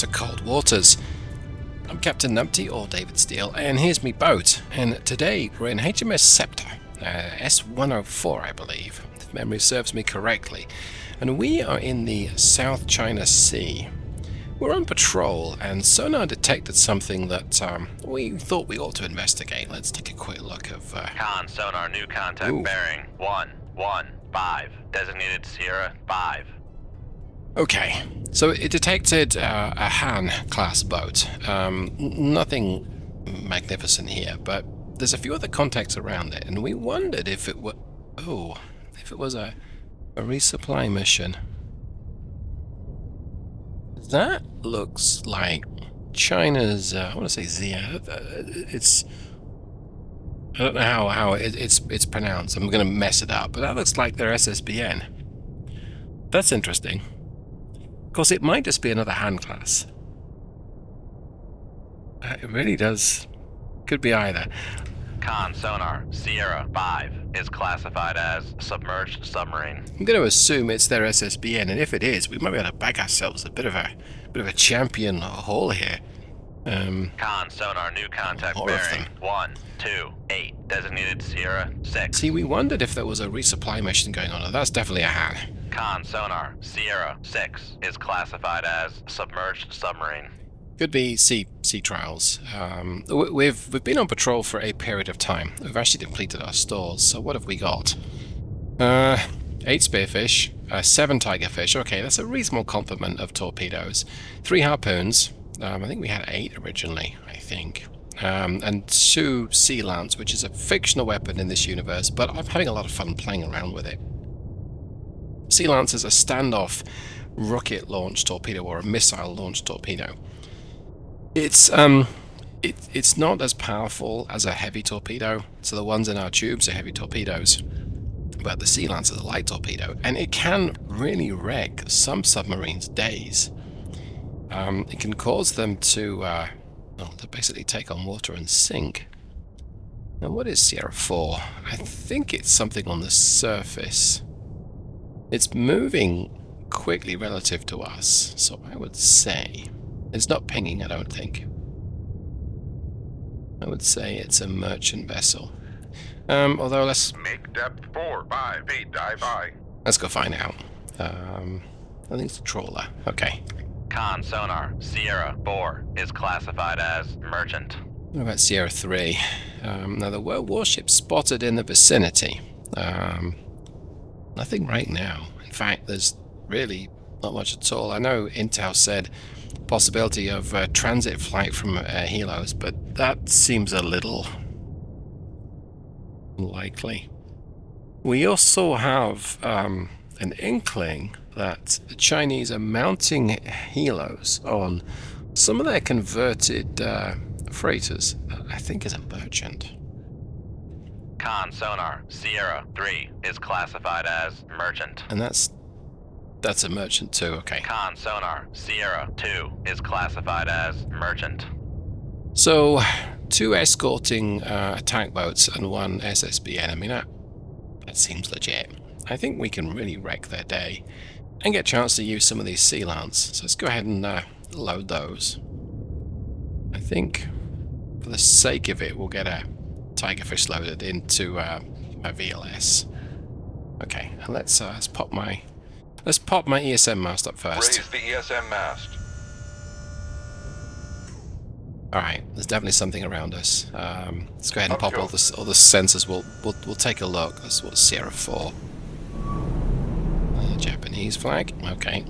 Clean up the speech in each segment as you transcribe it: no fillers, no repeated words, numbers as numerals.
to cold waters. I'm Captain Numpty, or David Steele, and here's me boat. And today we're in HMS Sceptre, S104 I believe, if memory serves me correctly. And we are in the South China Sea. We're on patrol, and sonar detected something that we thought we ought to investigate. Let's take a quick look of... Con sonar, new contact bearing 115, designated Sierra 5. Okay, so it detected a Han-class boat. Nothing magnificent here, but there's a few other contacts around it, and we wondered if it were... Oh, if it was a resupply mission. That looks like China's, I want to say Zia. It's... I don't know how it's pronounced. I'm going to mess it up, but that looks like their SSBN. That's interesting. Of course, it might just be another Han class. It really does. Could be either. Con sonar, Sierra 5 is classified as submerged submarine. I'm going to assume it's their SSBN, and if it is, we might be able to bag ourselves a bit of a champion haul here. Con sonar, new contact bearing 128, designated Sierra 6. See, we wondered if there was a resupply mission going on. That's definitely a Han. Con sonar, Sierra 6 is classified as submerged submarine. Could be sea trials. We've been on patrol for a period of time. We've actually depleted our stores. So what have we got? 8 spearfish, 7 tigerfish. Okay, that's a reasonable complement of torpedoes. 3 harpoons. I think we had 8 originally. I think. And 2 sea lance, which is a fictional weapon in this universe, but I'm having a lot of fun playing around with it. Sea lance is a standoff rocket launch torpedo or a missile launch torpedo. It's not as powerful as a heavy torpedo, so the ones in our tubes are heavy torpedoes, but the Sea Lance is a light torpedo, and it can really wreck some submarines' days. It can cause them to basically take on water and sink. Now, what is Sierra 4? I think it's something on the surface. It's moving quickly relative to us, so I would say... It's not pinging, I don't think. I would say it's a merchant vessel. Although let's... Make depth 4-5 feet, dive by. Let's go find out. I think it's a trawler. Okay. Con sonar, Sierra 4 is classified as merchant. What about Sierra 3? Now there were warships spotted in the vicinity. Nothing right now. In fact, there's really not much at all. I know Intel said possibility of transit flight from helos, but that seems a little unlikely. We also have an inkling that the Chinese are mounting helos on some of their converted freighters. I think is a merchant. Con sonar, Sierra 3 is classified as merchant. And that's a merchant too, okay. Con sonar, Sierra 2 is classified as merchant. So, 2 escorting attack boats and 1 SSBN. I mean, that seems legit. I think we can really wreck their day and get a chance to use some of these Sea Lance. So let's go ahead and load those. I think, for the sake of it, we'll get a tigerfish loaded into my VLS. Okay, and let's pop my ESM mast up first. Raise the ESM mast. Alright, there's definitely something around us. Let's go ahead and pop all the sensors. We'll take a look. That's what Sierra 4. Japanese flag. Okay.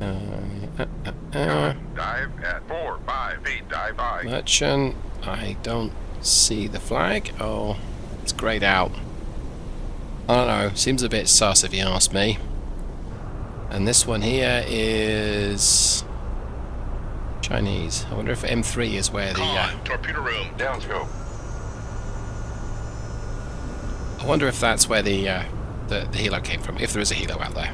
Dive at 4-5 feet, dive by. Merchant. I don't see the flag. Oh, it's grayed out. I don't know, seems a bit sus if you ask me. And this one here is Chinese. I wonder if M3 is where the torpedo room, downscope. I wonder if that's where the helo came from, if there is a helo out there.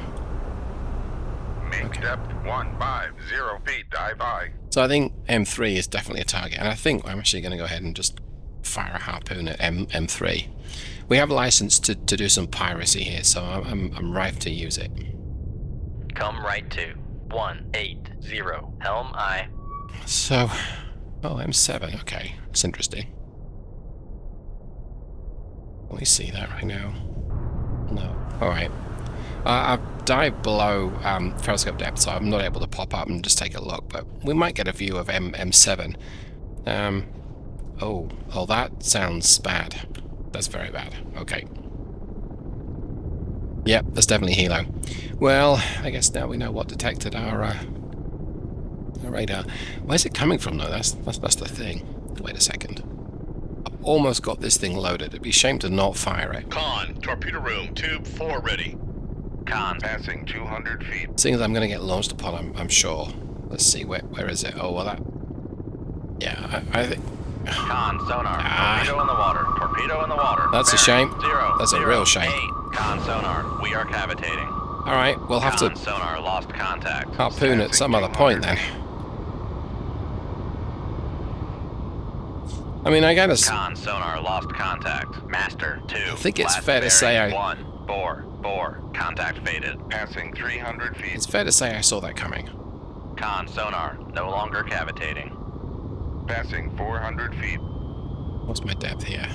Make depth 150 feet, dive by. So I think M3 is definitely a target, and I think I'm actually going to go ahead and just fire a harpoon at M3. We have a license to do some piracy here, so I'm ripe to use it. Come right to. 180. Helm aye. So, oh, M7. Okay, it's interesting. Let me see that right now. No. Alright. I've dived below periscope depth, so I'm not able to pop up and just take a look, but we might get a view of M7. Oh, that sounds bad. That's very bad. Okay. Yep, that's definitely helo. Well, I guess now we know what detected our radar. Where's it coming from, though? That's the thing. Wait a second. I've almost got this thing loaded. It'd be a shame to not fire it. Con, torpedo room, tube 4 ready. Con. Passing 200 feet. Seeing as I'm going to get launched upon, I'm sure. Let's see, where is it? Oh, well, that... Yeah, I think... Con, sonar. Torpedo in the water. Torpedo in the water. That's a shame. That's a real shame. 8. Con, sonar. We are cavitating. Alright, we'll have Con, to sonar. Lost contact. harpoon at some other point, then. I mean, I gotta... Con, sonar. Lost contact. Master, 2. I think it's last fair to say bearing, I... 1. 4. Contact faded. Passing 300 feet. It's fair to say I saw that coming. Con, sonar. No longer cavitating. Passing 400 feet. What's my depth here?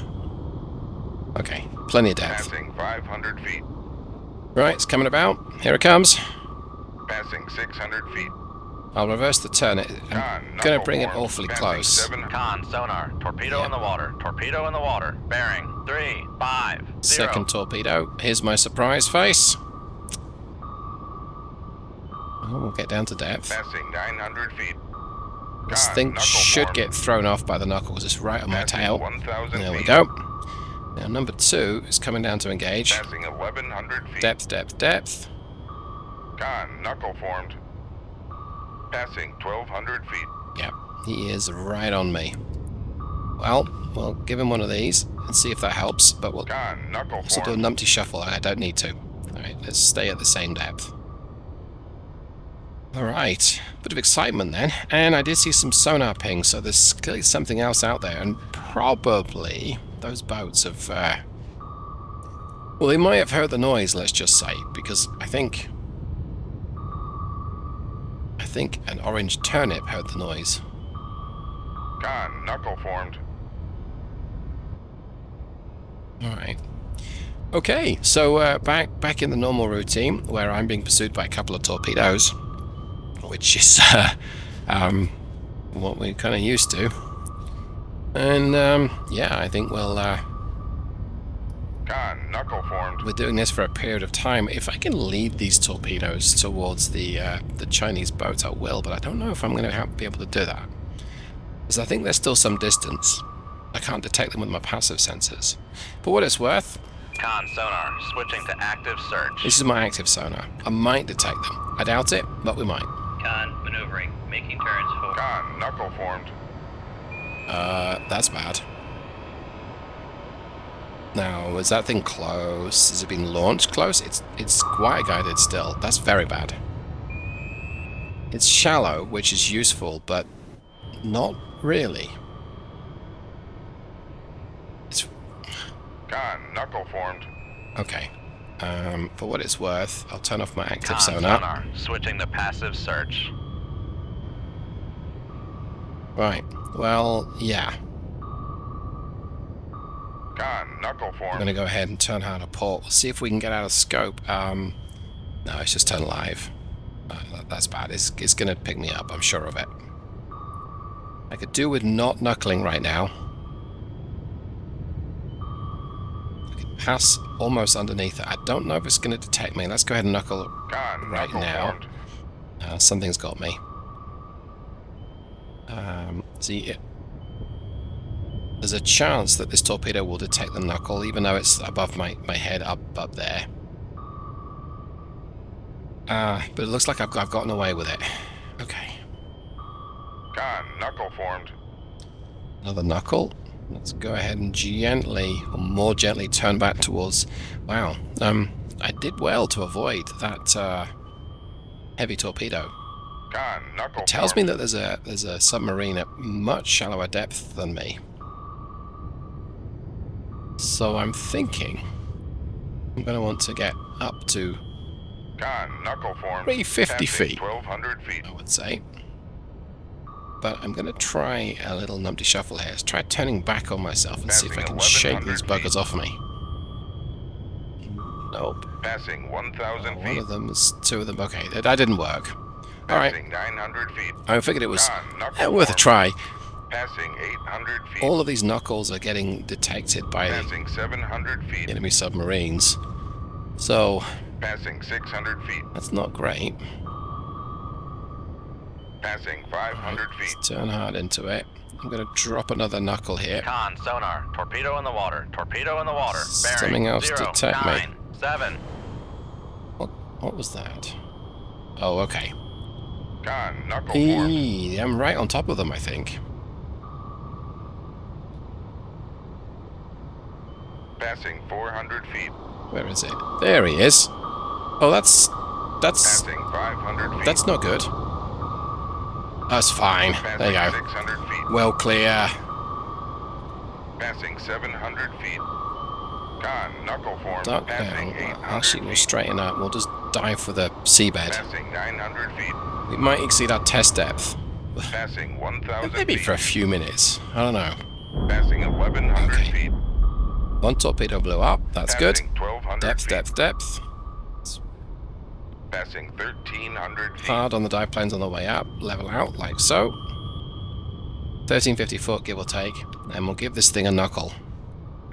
Okay, plenty of depth. Passing 500 feet. Right, it's coming about. Here it comes. Passing 600 feet. I'll reverse the turn. I'm Con, gonna knuckle bring it formed. awfully Passing close. 700. Con, sonar. Torpedo Yeah. in the water. Torpedo in the water. Bearing. 3. 5. 0. Second torpedo. Here's my surprise face. Oh, we'll get down to depth. Passing 900 feet. This Con, thing knuckle should formed. get thrown off by the knuckles. It's right on my Passing tail. 1,000 There we feet. go. Now number 2 is coming down to engage. Passing 1,100 feet. Depth. Con, knuckle formed. Passing 1,200 feet. Yep, he is right on me. Well, we'll give him one of these and see if that helps, but we'll Con, knuckle also do a formed. numpty shuffle. I don't need to. Alright, let's stay at the same depth. Alright, bit of excitement then. And I did see some sonar pings, so there's clearly something else out there, and probably those boats have... well, they might have heard the noise, let's just say, because I think an orange turnip heard the noise. Con, knuckle formed. Alright. Okay, so back in the normal routine, where I'm being pursued by a couple of torpedoes, which is what we're kind of used to. And yeah, I think Con, knuckle formed. we're doing this for a period of time. If I can lead these torpedoes towards the Chinese boats, I will, but I don't know if I'm going to be able to do that. Because I think there's still some distance. I can't detect them with my passive sensors. For what it's worth, Con, sonar. Switching to active search. this is my active sonar. I might detect them. I doubt it, but we might. Con, maneuvering. Making turns for... Con, knuckle formed. That's bad. Now, is that thing close? Has it been launched close? It's quiet guided still. That's very bad. It's shallow, which is useful, but not really. It's Con, knuckle formed. okay. For what it's worth, I'll turn off my active Con, sonar. Switching to passive search. Right. Well, yeah. Con, knuckle I'm formed. going to go ahead and turn her to port. We'll see if we can get out of scope. No, it's just turn live. That's bad. It's going to pick me up, I'm sure of it. I could do with not knuckling right now. I could pass almost underneath it. I don't know if it's going to detect me. Let's go ahead and knuckle Con, right knuckle now. formed. Something's got me. See, there's a chance that this torpedo will detect the knuckle, even though it's above my head up there. But it looks like I've gotten away with it. Okay. Con, knuckle formed. Another knuckle. Let's go ahead and gently, or more gently, turn back towards... Wow. I did well to avoid that heavy torpedo. Con, knuckle It tells me formed. that there's a submarine at much shallower depth than me. So I'm thinking I'm going to want to get up to Con, knuckle formed. 350 Passing feet, 1,200 feet. I would say. But I'm going to try a little numpty shuffle here. Let's try turning back on myself and see if I can shake these buggers off me. Nope. Passing 1,000 One feet. of them is 2 of them. Okay, that didn't work. Alright, Passing 900 feet. I figured it was Con, knuckle worth a formed. try. Passing 800 feet. All of these knuckles are getting detected by the Passing 700 feet. enemy submarines. So, Passing 600 feet. that's not great. Passing 500 feet. Let's turn hard into it. I'm going to drop another knuckle here. Con, sonar. Torpedo in the water. Torpedo in the water. Bearing. Something else 0, detect me. 9, 7. What was that? Oh, okay. Con, knuckle formed. I'm right on top of them, I think. Passing 400 feet. Where is it? There he is. Oh, that's Passing 500 feet. that's not good. That's fine. Passing There you go. 600 feet. Well clear. Passing 700 feet. Con, knuckle formed. Duck Passing down. 800 Actually, we'll feet. straighten up. We'll just dive for the seabed. Passing 900 feet. We might exceed our test depth. Passing 1,000 Maybe feet. for a few minutes. I don't know. Passing 1,100 Okay. feet. One torpedo blew up. That's good. Passing 1,200 Depth, feet. depth, depth. Passing 1,300 feet. Hard on the dive planes on the way up. Level out, like so. 1350 foot, give or take. And we'll give this thing a knuckle.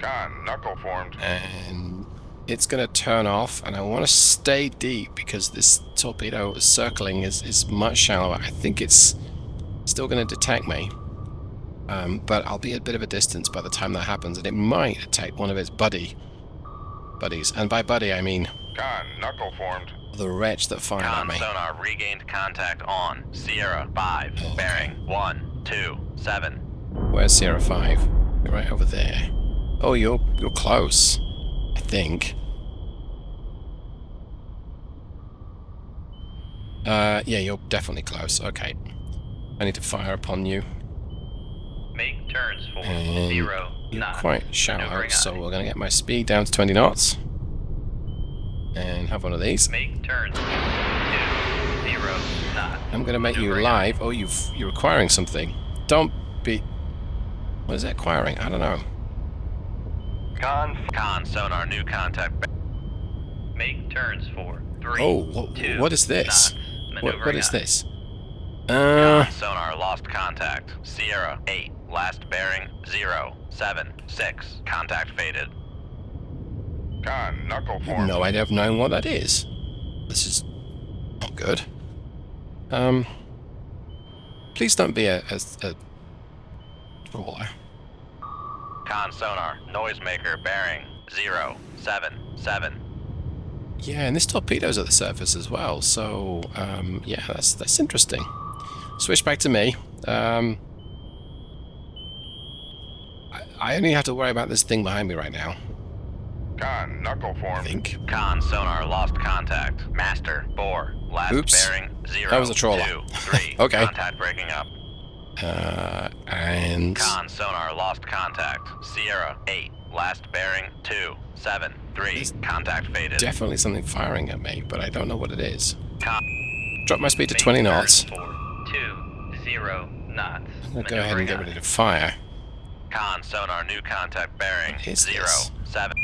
Con, knuckle formed. And it's going to turn off. And I want to stay deep because this torpedo circling is much shallower. I think it's still going to detect me. But I'll be at a bit of a distance by the time that happens. And it might detect one of its buddies. And by buddy, I mean Con, knuckle formed. the wretch that fired at Con, me. sonar. Regained contact on. Sierra 5. Okay. Bearing 1, 2, 7. Where's Sierra 5? You're right over there. Oh, you're close, I think. Yeah, you're definitely close. Okay. I need to fire upon you. Make turns for And 0 you're knots. quite shallow, Maneuvering so aye. we're going to get my speed down to 20 knots. And have one of these. Make turns for 2, 0 knots. I'm going to make you Maneuvering aye. live. Oh, you're acquiring something. Don't be... What is it acquiring? I don't know. Con, sonar. New contact. Make turns for 3, Oh, 2 what is this? knots. What Maneuvering is aye. this? Con, sonar. Lost contact. Sierra 8. Last bearing 0, 7, 6. Contact faded. Con, knuckle I have formed. no idea of knowing what that is. This is not good. Please don't be a trawler. Con, sonar. Noisemaker bearing 0, 7, 7. Yeah, and this torpedo's at the surface as well, so yeah, that's interesting. Switch back to me. I only have to worry about this thing behind me right now, Con, knuckle I formed. think. Con, sonar. Lost contact. Master 4. Last Oops. bearing 0, That was a trawler. 2, 3. Okay. Contact breaking up. And Con, sonar. Lost contact. Sierra 8. Last bearing 2, 7, 3. There's Contact faded. definitely something firing at me, but I don't know what it is. Con, Drop my speed to make 20 turns knots. for 2, 0 knots. I'm going to go ahead and get Maneuvering ready to fire. Con, sonar. New contact bearing What is 0, this? 7.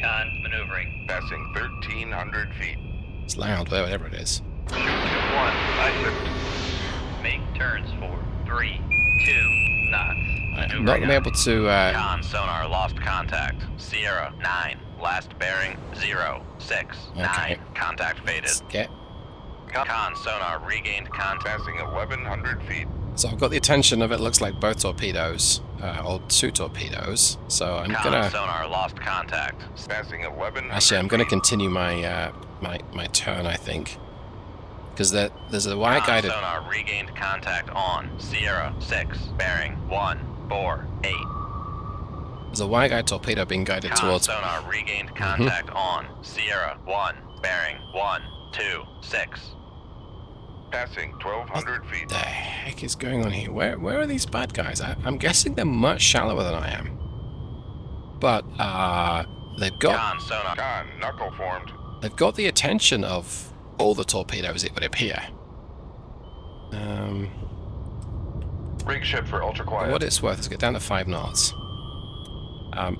Con, maneuvering. Passing 1,300 feet. It's loud, whatever it is. Shoot 2, 1. Make turns for 3, 2 knots. I'm not going to be able to... Con, sonar. Lost contact. Sierra 9. Last bearing 0, 6, 9. Okay. Contact faded. let's get... Con, sonar. Regained contact. Passing 1,100 feet. So I've got the attention of, it looks like, both torpedoes, or 2 torpedoes. So I'm Con, gonna... sonar. Lost contact. Passing 1,100 Actually, I'm gonna feet. continue my my turn, I think, because there's a wire Con, guided. sonar. Regained contact on. Sierra 6. Bearing 1, 4, 8. There's a wire guide torpedo being guided Con, towards. sonar. Regained contact on. Sierra 1. Bearing 1, 2, 6. Passing 1,200 feet. The heck is going on here? Where are these bad guys? I'm guessing they're much shallower than I am. But they've got Con, sonar. Con, knuckle formed. I've got the attention of all the torpedoes, it would appear. Rig ship for ultra For quiet. what it's worth, let's get down to 5 knots.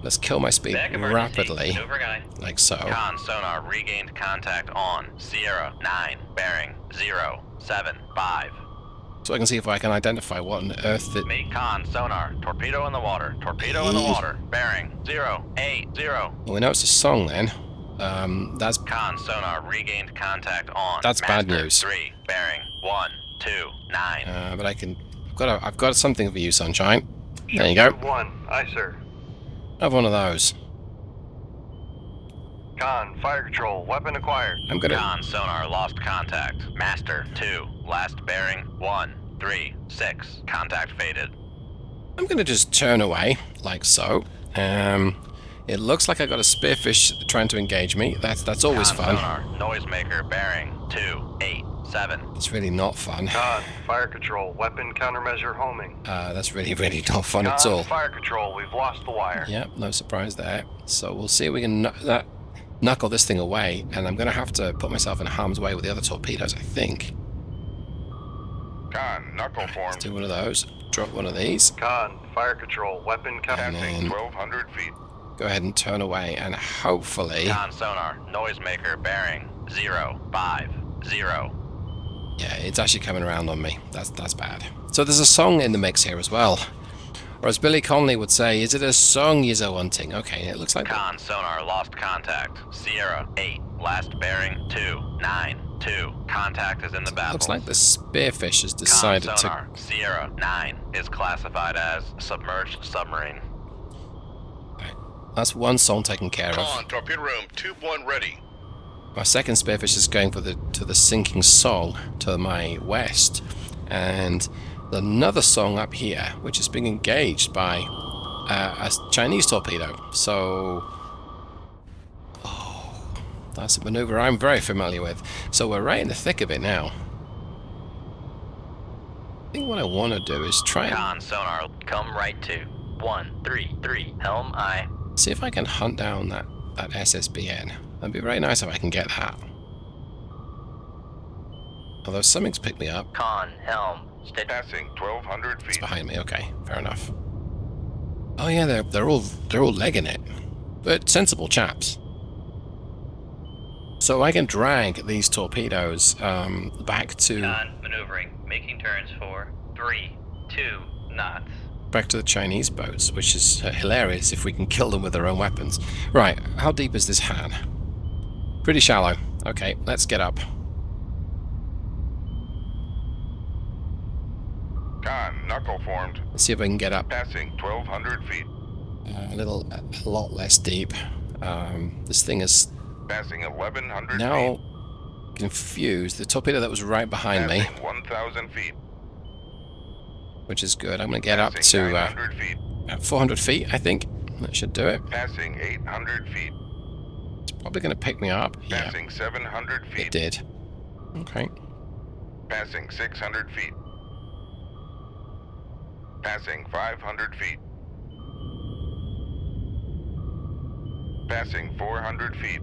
Let's kill my speed Back emergency. rapidly, Maneuver guide. like so. Con sonar regained contact on Sierra 9, bearing 075. So I can see if I can identify what on earth it... Make con sonar. Torpedo in the water. Torpedo in the water. Bearing 080. Well, we know it's a song then. That's Con sonar regained contact on. That's bad Master news. 3, bearing 129. but I can... I've got something for you, Sunshine. There you go. 1, aye sir. Have one of those. Con, fire control, weapon acquired. I'm gonna... Con sonar lost contact. Master 2, last bearing 136. Contact faded. I'm gonna just turn away, like so. It looks like I got a spearfish trying to engage me. That's always Con fun. sonar noisemaker bearing 287. It's really not fun. Con, fire control, weapon countermeasure homing. That's really not fun at Con, all. fire control, we've lost the wire. Yep, no surprise there. So we'll see if we can knuckle this thing away, and I'm going to have to put myself in harm's way with the other torpedoes, I think. Con, knuckle Let's formed. do one of those. Drop one of these. Con, fire control, weapon counter. Passing 1,200 feet. Go ahead and turn away, and hopefully... Con sonar noisemaker bearing 050. Yeah, it's actually coming around on me. That's bad. So there's a song in the mix here as well. Or as Billy Connolly would say, is it a song you're wanting? Okay, it looks like... Con sonar lost contact. Sierra 8, last bearing 292. Contact is in the battle. Looks like the spearfish has decided Con to... sonar Sierra 9 is classified as submerged submarine. That's one song taken care of. Con, torpedo room, tube 1 ready. My second spearfish is going for the sinking song to my west, and another song up here, which is being engaged by a Chinese torpedo. So, that's a maneuver I'm very familiar with. So we're right in the thick of it now. I think what I want to do is try and Con sonar come right to 133 helm I. see if I can hunt down that SSBN. That'd be very nice if I can get that. Although something's picked me up. Con helm steady. Passing 1,200 It's feet. behind me. Okay, fair enough. Oh yeah, they're all legging it, but sensible chaps. So I can drag these torpedoes back to Maneuvering, making turns for 3-2 knots. back to the Chinese boats, which is hilarious if we can kill them with their own weapons. Right, how deep is this Han? Pretty shallow. Okay, let's get up. Con, knuckle formed. Let's see if I can get up Passing 1,200 feet. a lot less deep. This thing is Passing 1,100 now feet. confused. The torpedo that was right behind me, Passing 1,000 feet. which is good. I'm going to get up Passing to 900 feet. 400 feet, I think. That should do it. Passing 800 feet. It's probably going to pick me up. Yeah, Passing 700 it feet. did. Okay. Passing 600 feet. Passing 500 feet. Passing 400 feet.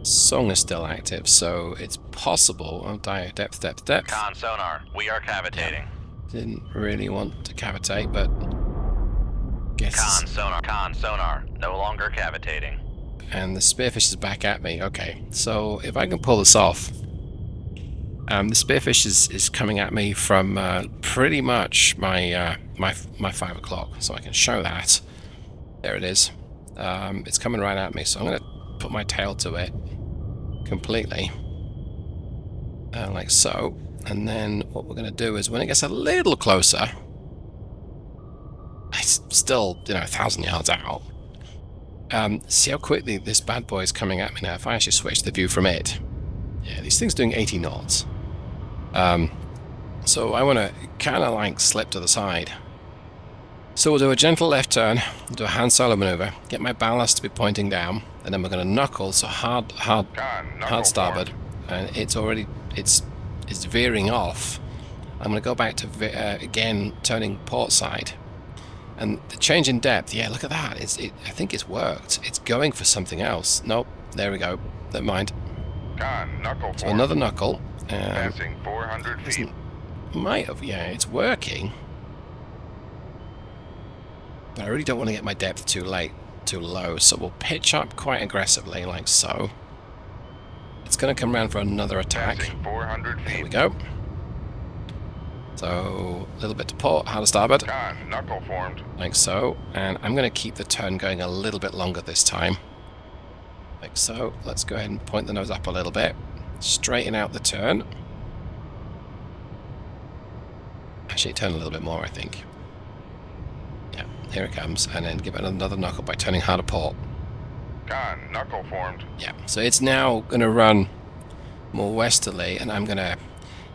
Song is still active, so it's possible. Oh, depth. Con sonar, we are cavitating. Didn't really want to cavitate, but guess. Con sonar, no longer cavitating. And the spearfish is back at me. Okay, so if I can pull this off, the spearfish is coming at me from pretty much my 5 o'clock, so I can show that. There it is. It's coming right at me, so I'm going to put my tail to it completely, like so. And then what we're going to do is when it gets a little closer, it's still 1,000 yards out. See how quickly this bad boy is coming at me now. If I actually switch the view from it, yeah, these things doing 80 knots. So I want to kind of like slip to the side. So we'll do a gentle left turn, do a Han Solo maneuver, get my ballast to be pointing down, and then we're going to knuckle, so hard Con, knuckle starboard, formed. and it's veering off. I'm going to go back to again turning port side, And the change in depth, yeah, look at that. I think it's worked. It's going for something else. Nope, there we go. Never mind. Con, knuckle So formed. another knuckle. Passing 400 feet. Might have, yeah, it's working. But I really don't want to get my depth too low, so we'll pitch up quite aggressively, like so. It's going to come around for another attack. Passing 400 feet. There we go. So, a little bit to port, hard to starboard, Con, knuckle formed. like so. And I'm going to keep the turn going a little bit longer this time. Like so. Let's go ahead and point the nose up a little bit. Straighten out the turn. Actually, turn a little bit more, I think. Yeah, here it comes. And then give it another knuckle by turning hard to port. Con, knuckle formed. Yeah, so it's now going to run more westerly, and I'm going to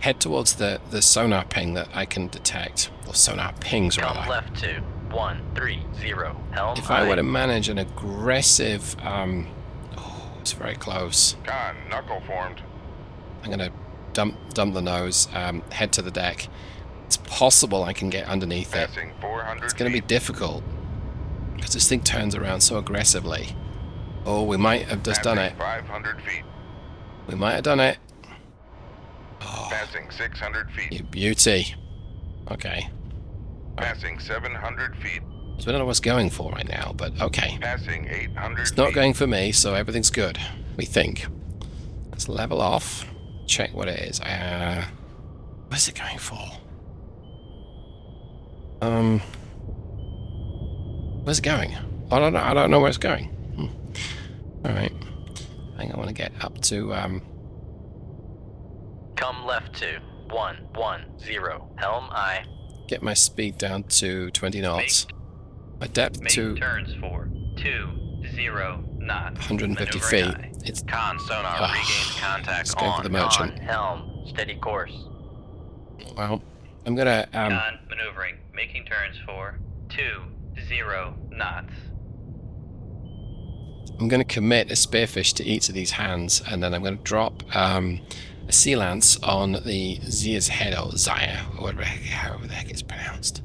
head towards the sonar ping that I can detect. Or sonar pings, Come rather. left to 130. Helm If I were aye. to manage an aggressive... oh, it's very close. Con, knuckle formed. I'm going to dump the nose, head to the deck. It's possible I can get underneath it. Passing 400 It's going to be feet. difficult, because this thing turns around so aggressively. Oh, we might have just done it. Passing 500 feet. We might have done it. Oh, Passing 600 feet. you beauty. Okay. Passing 700 feet. So I don't know what's going for right now, but okay. Passing 800 It's not feet. going for me, so everything's good. We think. Let's level off. Check what it is. What's it going for? Where's it going? I don't know where it's going. Alright. I think I want to get up to, Come left to 110. Helm aye. get my speed down to 20 knots. My depth to turns for 20 knots. 150 feet. Maneuvering aye. It's Con sonar Ah, regained contact let's go for on. the merchant. On helm. Steady course. well. I'm gonna Con maneuvering. Making turns for 20 knots. I'm gonna commit a spearfish to each of these hands, and then I'm gonna drop a sea lance on the Zia's head, or Zaya, or whatever, however the heck it's pronounced.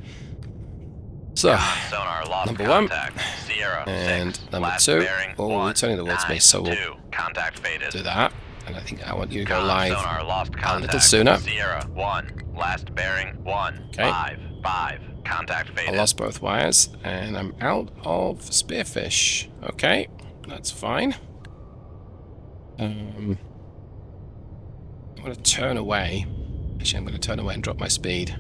So, Sonar lost number one. contact. Sierra And 6. number Last two. bearing Oh, 1, you're turning towards me, 9, so we'll 2. Contact faded. do that. And I think I want you to go Con live sonar lost a contact. little sooner. Sierra 1. Last bearing 1. Okay. 5. Contact I faded. lost both wires, and I'm out of spearfish. Okay, that's fine. I'm going to turn away. Actually, I'm going to turn away and drop my speed.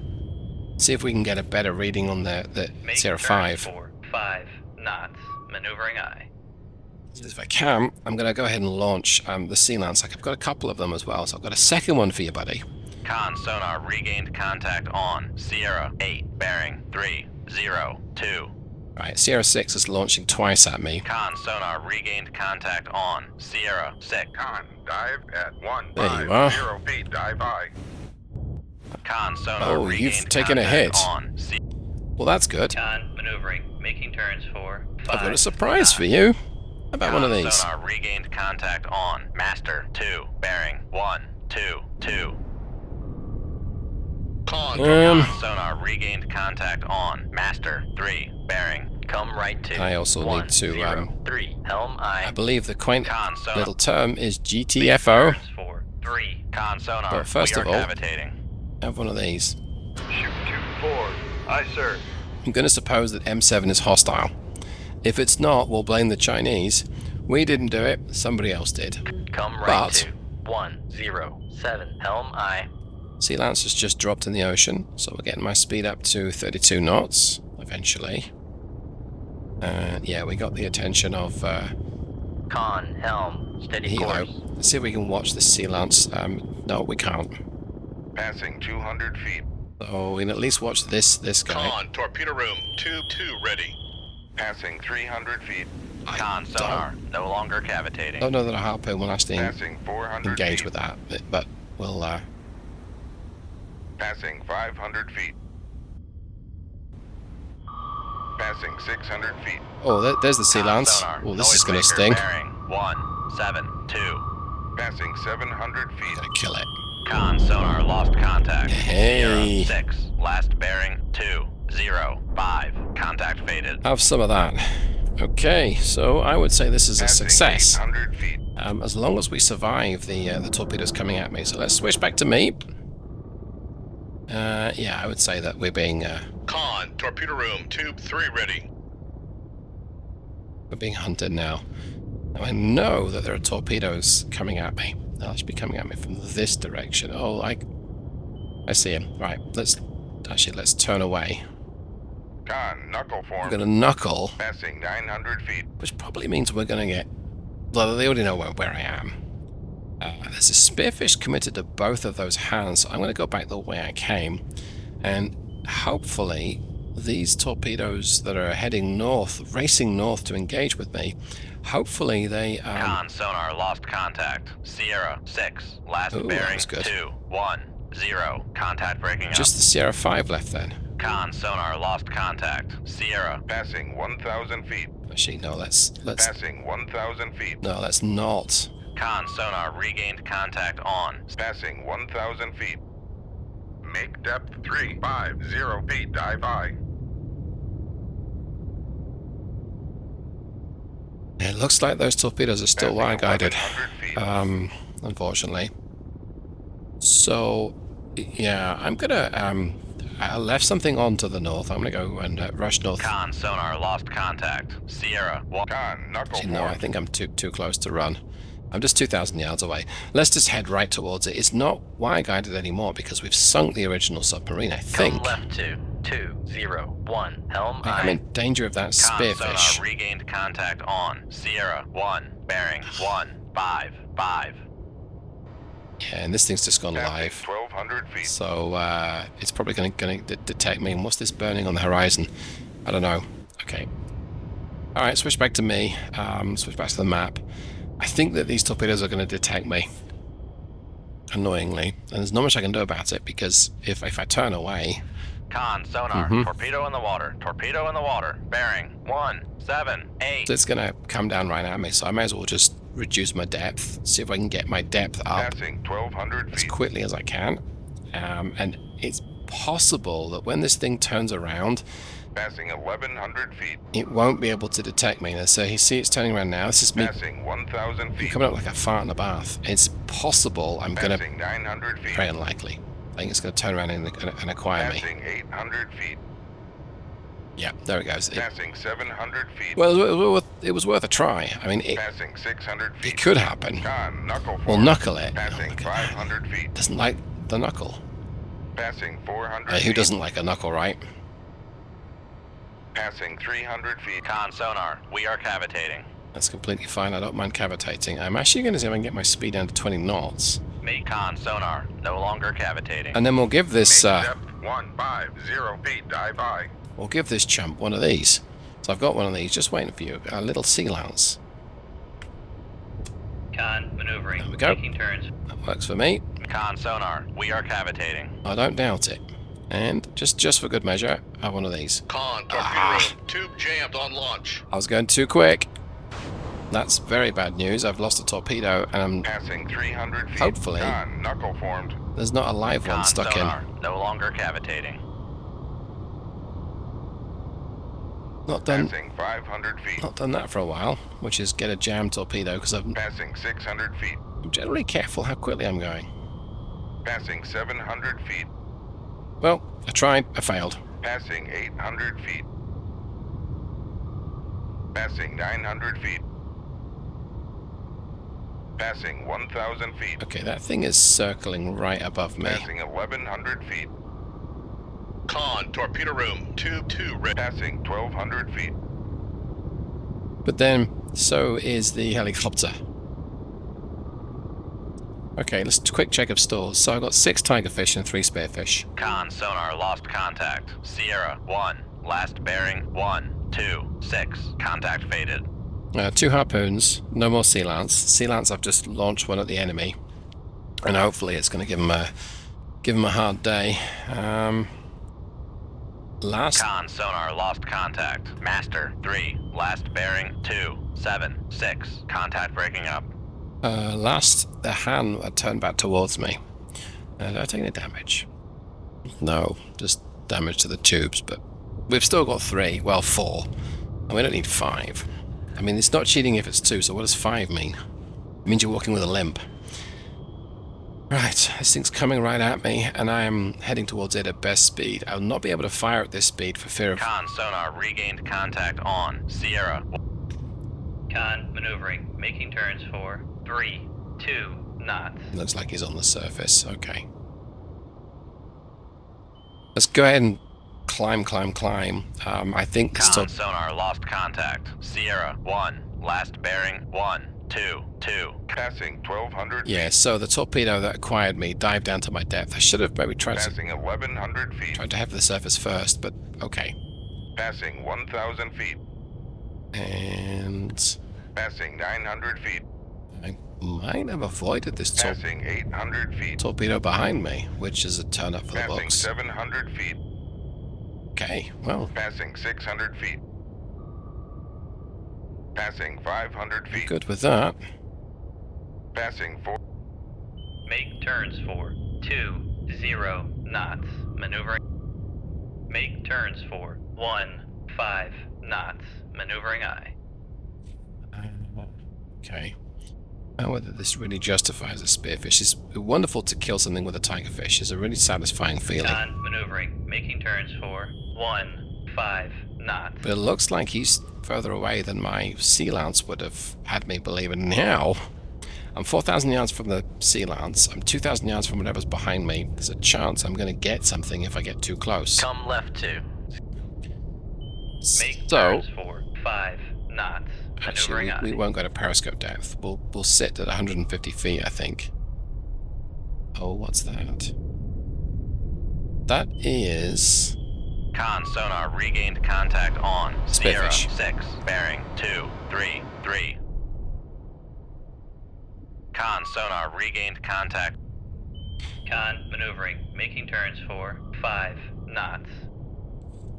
See if we can get a better reading on the Make Sierra turns 5. for 5 knots. Maneuvering aye. If I can, I'm going to go ahead and launch the Sea Lance. I've got a couple of them as well, so I've got a second one for you, buddy. Con sonar regained contact on. Sierra 8. Bearing 302. Right, Sierra 6 is launching twice at me. Con sonar regained contact on. Sierra 6. Con, dive at There you are. 150 feet. Dive high. Con sonar Oh, regained you've taken a contact hit. on. Well, that's good. Con maneuvering. Making turns for 5. I've got a surprise for you. How about one of Con these? Sonar regained contact on. Master 2. Bearing 122. Con, Um, Sonar regained contact on. Master 3. Bearing. Come right to. I also need to, 103. Helm I aye. believe the quaint Con sonar. little term is GTFO. Turns for 3. Con sonar. But first we are of all- cavitating. Have one of these. Shoot 2-4. Aye, sir. I'm going to suppose that M7 is hostile. If it's not, we'll blame the Chinese. We didn't do it, somebody else did. Come right But- to 107. Helm aye. Sea Lance has just dropped in the ocean, so we're getting my speed up to 32 knots, eventually. Yeah, we got the attention of Con helm. Steady Hilo. course. Let's see if we can watch the Sea Lance. No, we can't. passing 200 feet. So we can at least watch this guy. Con, torpedo room, tube 2 ready. Passing 300 feet. Con sonar. No longer cavitating. Don't know that a harpoon will actually Passing 400 engage feet. with that, but we'll Passing 500 feet. Passing 600 feet. oh, there's the Sea Con Lance. sonar. Oh, this is going to Noisemaker sting. Bearing 172. Passing 700 feet. Gonna kill it. Con sonar lost contact. Hey. Sierra 6. Last bearing 205. Contact Have some of that. Okay, so I would say this is a Passing success. 800 feet. As long as we survive the torpedoes coming at me. So let's switch back to me. Yeah, I would say that we're being Torpedo room, tube 3 ready. we're being hunted now. Now I know that there are torpedoes coming at me. They'll actually be coming at me from this direction. Oh, I see him. Right, let's turn away. Con, knuckle We're form. gonna knuckle, Passing 900 feet. which probably means we're gonna get. Well, they already know where I am. There's a spearfish committed to both of those hands, so I'm going to go back the way I came, and hopefully these torpedoes that are heading north, racing north to engage with me, hopefully they... Con sonar lost contact. Sierra 6, last Ooh, that bearing was good. 2, 1, 0. Contact breaking up. just the Sierra 5 left then. Con sonar lost contact. Sierra. Passing 1,000 feet. Actually, no, let's Passing 1,000 feet. no, let's not. Con sonar regained contact on. Passing 1,000 feet. Make depth 350 feet. Dive by. It looks like those torpedoes are still Passing wire guided. 1,100 feet. Unfortunately. So, yeah, I'm gonna I left something on to the north. I'm gonna go and rush north. Con sonar lost contact. Sierra 1. Con, knuckle Actually, no, I form. think I'm too close to run. I'm just 2,000 yards away. Let's just head right towards it. It's not wire guided anymore because we've sunk the original submarine, I think. Come left 220 helm I'm in danger of that Con spearfish. sonar regained contact on. Sierra 1, bearing 155. Yeah, and this thing's just gone Passing live. 1,200 feet. So it's probably going to detect me. And what's this burning on the horizon? I don't know. Okay. All right, switch back to me. Switch back to the map. I think that these torpedoes are going to detect me. Annoyingly. And there's not much I can do about it because if I turn away... Con sonar. Mhm. Torpedo in the water. Torpedo in the water. Bearing 178. it's going to come down right at me. So I may as well just reduce my depth. See if I can get my depth up Passing 1,200 as feet. quickly as I can. And it's possible that when this thing turns around, Passing 1,100 feet. it won't be able to detect me. So you see it's turning around now. This is me Passing 1,000 feet. coming up like a fart in a bath. It's possible I'm going to... Passing 900 feet. Very unlikely. I think it's going to turn around and acquire me. Passing 800 feet. Yeah, there it goes. Passing 700 feet. Well, it was worth a try. I mean, it Passing 600 feet. could happen. Con, knuckle We'll form. knuckle it. Passing Look at that. 500 feet. Doesn't like the knuckle. Passing 400 Who feet. doesn't like a knuckle, right? Passing 300 feet. Con sonar. We are cavitating. That's completely fine. I don't mind cavitating. I'm actually going to see if I can get my speed down to 20 knots. Make con sonar. No longer cavitating. And then we'll give this Make depth 150 feet. Dive by. we'll give this chump one of these. So I've got one of these just waiting for you. A little sea lance. Con maneuvering. There we go. Taking turns. That works for me. Con sonar. We are cavitating. I don't doubt it. And just for good measure, I have one of these. Con, torpedo Ah. room, tube jammed on launch. I was going too quick. That's very bad news. I've lost a torpedo and Passing 300 feet. Hopefully. Con, knuckle formed. there's not a live one Con stuck sonar. No longer cavitating. in. Not done. Passing 500 feet. Not done that for a while, which is get a jam torpedo because I'm Passing 600 feet. generally careful how quickly I'm going. Passing 700 feet. Well, I tried. I failed. Passing 800 feet. Passing 900 feet. Passing 1,000 feet. Okay, that thing is circling right above me. Passing 1,100 feet. Con, torpedo room, tube 2 ready. Passing 1,200 feet. But then, so is the helicopter. Okay, let's quick check of stores. So I've got 6 tigerfish and 3 spearfish. Con sonar lost contact. Sierra 1. Last bearing 126. Contact faded. 2 harpoons, no more sea lance. Sea lance, I've just launched one at the enemy, and hopefully it's going to give him a hard day. Last Con sonar lost contact. Master 3. Last bearing 276. Contact breaking up. the Han turned back towards me. Did I take any damage? No, just damage to the tubes, but We've still got 3, well 4, and we don't need 5. I mean, it's not cheating if it's 2, so what does 5 mean? It means you're walking with a limp. Right, this thing's coming right at me, and I am heading towards it at best speed. I will not be able to fire at this speed for fear of... Con sonar regained contact on Sierra. Con maneuvering, making turns for 3, 2 knots. Looks like he's on the surface. Okay. Let's go ahead and climb. I think Con still... sonar lost contact. Sierra 1, last bearing 1, 2, 2. Passing 1,200 Yeah, feet. so the torpedo that acquired me dived down to my depth. I should have maybe tried Passing 1,100 feet. to have the surface first, but okay. Passing 1,000 feet. And Passing 900 feet. I might have avoided this Passing 800 feet. torpedo behind me, which is a turn up for the Passing books. 700 feet. Okay, well, Passing 600 feet. Passing 500 feet. good with that. Passing 4. Make turns for 2, 0 knots. Maneuvering. Make turns for 1, 5 knots. Maneuvering aye. Okay. Now whether this really justifies a spearfish. It's wonderful to kill something with a tigerfish. It's a really satisfying feeling. Con maneuvering, making turns for 1, 5 knots. But it looks like he's further away than my sea lance would have had me believe. And now, I'm 4,000 yards from the sea lance. I'm 2,000 yards from whatever's behind me. There's a chance I'm going to get something if I get too close. Come left 2. Make So, turns for 5 knots. actually, Maneuvering we aye. won't go to periscope depth. We'll sit at 150 feet, I think. Oh, what's that? That is... Con sonar regained contact on Sierra Spearfish. 6, bearing 2, 3, 3. Con sonar regained contact. Con maneuvering, making turns for 5 knots.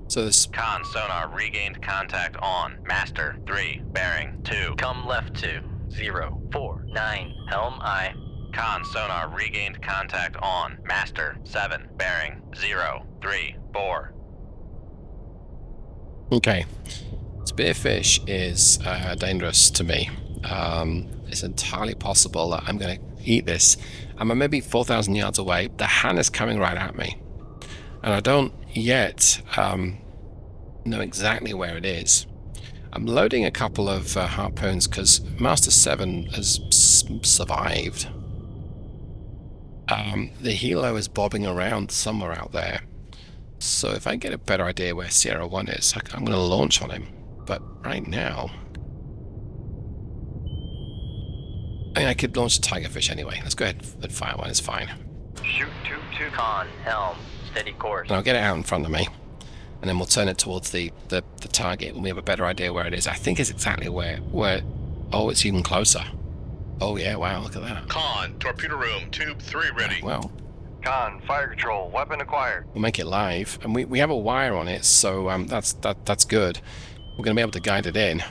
So this... Con sonar regained contact on Master 3, bearing 2. Come left 2, 0, 4, 9, helm aye. Con sonar regained contact on Master 7, bearing 0, 3, 4. Okay. Spearfish is dangerous to me. It's entirely possible that I'm going to eat this. I'm maybe 4,000 yards away. The hand is coming right at me. And I don't yet know exactly where it is. I'm loading a couple of harpoons because Master 7 has survived. The helo is bobbing around somewhere out there. So if I get a better idea where Sierra 1 is, I'm going to launch on him. But right now... I mean, I could launch a tigerfish anyway. Let's go ahead and fire one, it's fine. Shoot 2-2. Con, helm, steady course. And I'll get it out in front of me. And then we'll turn it towards the target when we have a better idea where it is. I think it's exactly where... Oh, it's even closer. Oh yeah, wow, look at that. Con, torpedo room, tube 3 ready. Well, Con, fire control, weapon acquired. we'll make it live. And we have a wire on it, so that's good. We're going to be able to guide it in.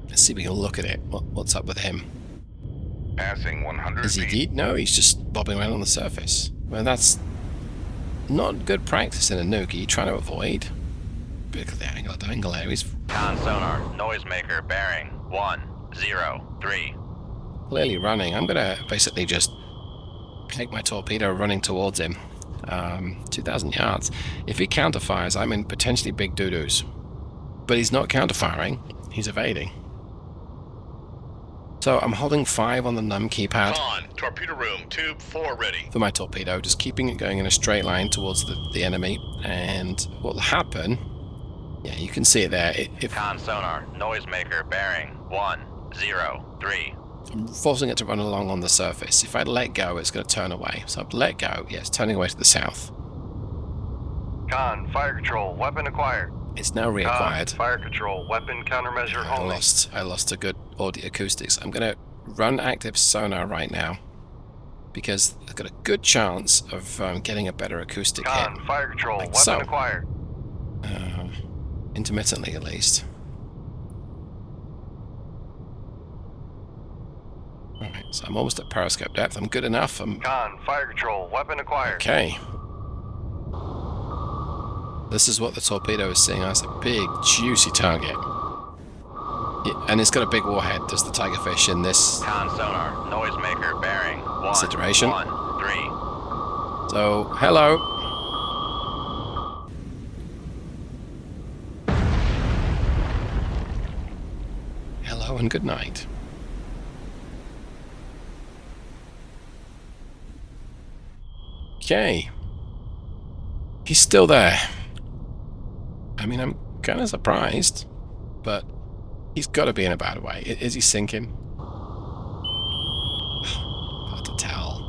Let's see if we can look at it. What's up with him? Passing 100 Is he feet. deep? No, he's just bobbing around on the surface. Well, that's not good practice in a nuke. Are you trying to avoid? Look at the angle there. He's Con sonar, noisemaker, bearing 1, 0, 3. clearly running. I'm going to basically just take my torpedo running towards him. 2,000 yards. If he counterfires, I'm in potentially big doo-doos. But he's not counterfiring. He's evading. So I'm holding 5 on the num keypad Con, torpedo room, tube 4 ready. for my torpedo, just keeping it going in a straight line towards the enemy. And what will happen... Yeah, you can see it there. If Con sonar, noisemaker, bearing 1, 0, 3. I'm forcing it to run along on the surface. If I let go, it's going to turn away. So I've let go. Yes, turning away to the south. Con, fire control, weapon acquired. It's now Con, reacquired. fire control, weapon countermeasure only. I lost a good audio acoustics. I'm going to run active sonar right now because I've got a good chance of getting a better acoustic hit. Con, fire control, Like weapon so. acquired. Intermittently, at least. Alright, so I'm almost at periscope depth. I'm good enough. I'm Con, fire control, weapon acquired. okay. This is what the torpedo is seeing. That's a big, juicy target. Yeah, and it's got a big warhead. There's the tigerfish in this Con sonar, noisemaker bearing 1, situation. 1, 3. So, hello. Hello and good night. Okay. He's still there. I mean, I'm kind of surprised, but he's got to be in a bad way. Is he sinking? Hard to tell.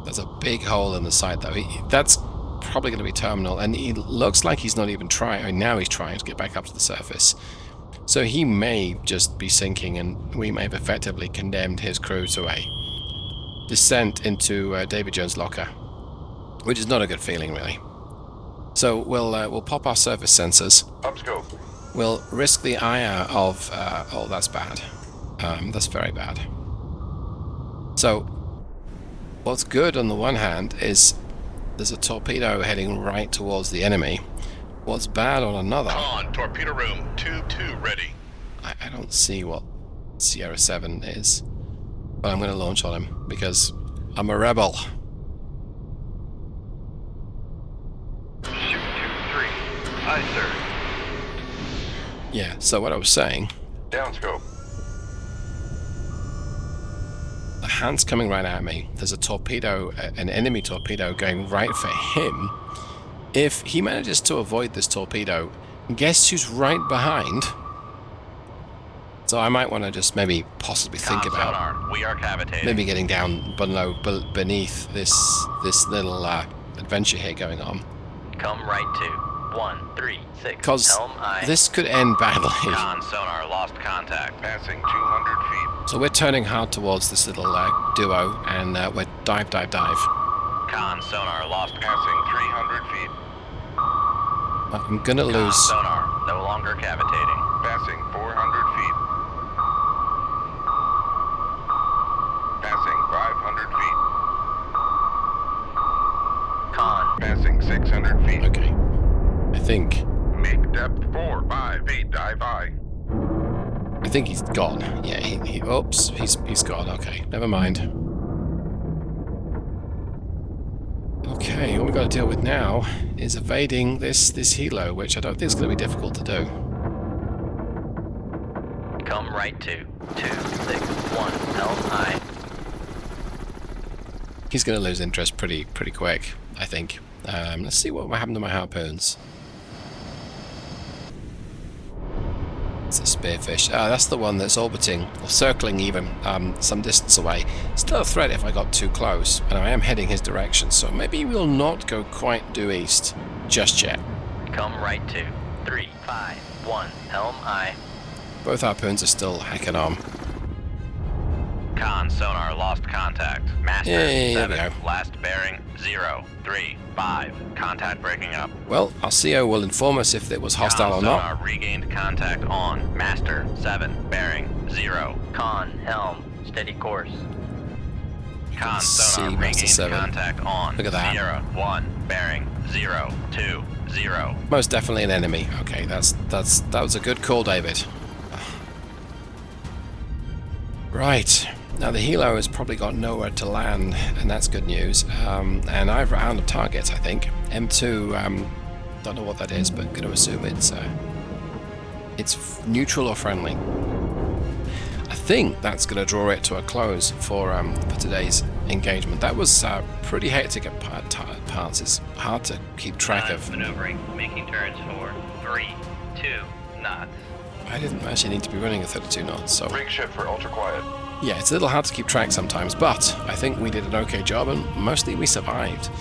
There's a big hole in the side, though. That's probably going to be terminal, and he looks like he's not even trying. I mean, now he's trying to get back up to the surface. So he may just be sinking, and we may have effectively condemned his crew to a descent into Davy Jones' locker, which is not a good feeling, really. So we'll pop our surface sensors. Upscope. We'll risk the ire of oh, that's bad. That's very bad. So what's good on the one hand is there's a torpedo heading right towards the enemy. What's bad on another? Con, torpedo room, tube 2 ready. I don't see what Sierra 7 is, but I'm going to launch on him because I'm a rebel. Shoot 2-3. Aye, sir. Yeah, so what I was saying, Downscope. the hand's coming right at me. There's a torpedo, an enemy torpedo going right for him. If he manages to avoid this torpedo, guess who's right behind? So I might want to just maybe possibly think Con about sonar, we are cavitating. maybe getting down beneath this little adventure here going on. Come right to 136. Because Helm I. this could end badly. Con sonar lost contact. Passing 200 feet. So we're turning hard towards this little duo, and we're dive. Con sonar lost. Passing 300 feet. I'm gonna Con lose. sonar no longer cavitating. Passing 400 feet. Passing 500 feet. Con. Passing 600 feet. Okay, I think Make depth 4, 5 feet. Dive high. he's gone. Yeah, he oops, he's gone. Okay, never mind. Okay, all we've got to deal with now is evading this helo, which I don't think is going to be difficult to do. Come right to 261. Helm I. He's going to lose interest pretty quick, I think. Let's see what happened to my harpoons. It's a spearfish. That's the one that's orbiting, or circling even, some distance away. Still a threat if I got too close, and I am heading his direction, so maybe we'll not go quite due east just yet. Come right to 351. Helm I. Both harpoons are still hacking on. Con sonar lost contact. Master Yay, there we 7. go. Last bearing 035. Contact breaking up. Well, our CO will inform us if it was hostile or Con not. sonar regained contact on. Master 7. Bearing 0. Con helm. Steady course. Con see sonar Master regained 7. contact on. Look at that. Sierra 1. Bearing 020. Most definitely an enemy. Okay, that was a good call, David. Right. Now the helo has probably got nowhere to land, and that's good news. And I've run out of targets, I think. M2, don't know what that is, but going to assume it's neutral or friendly. I think that's going to draw it to a close for today's engagement. That was pretty hectic at parts. It's hard to keep track of. Maneuvering, making turns for 3, 2 knots. I didn't actually need to be running at 32 knots, so Rig ship for ultra quiet. yeah, it's a little hard to keep track sometimes, but I think we did an okay job, and mostly we survived.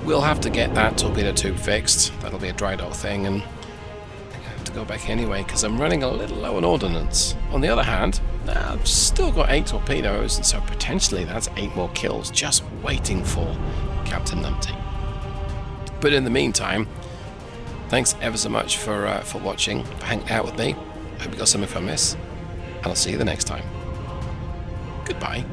We'll have to get that torpedo tube fixed. That'll be a dry dock thing, and I have to go back anyway because I'm running a little low on ordnance. On the other hand, I've still got 8 torpedoes, and so potentially that's 8 more kills just waiting for Captain Numpty. But in the meantime, thanks ever so much for watching, for hanging out with me. I hope you got something from this, and I'll see you the next time. Goodbye.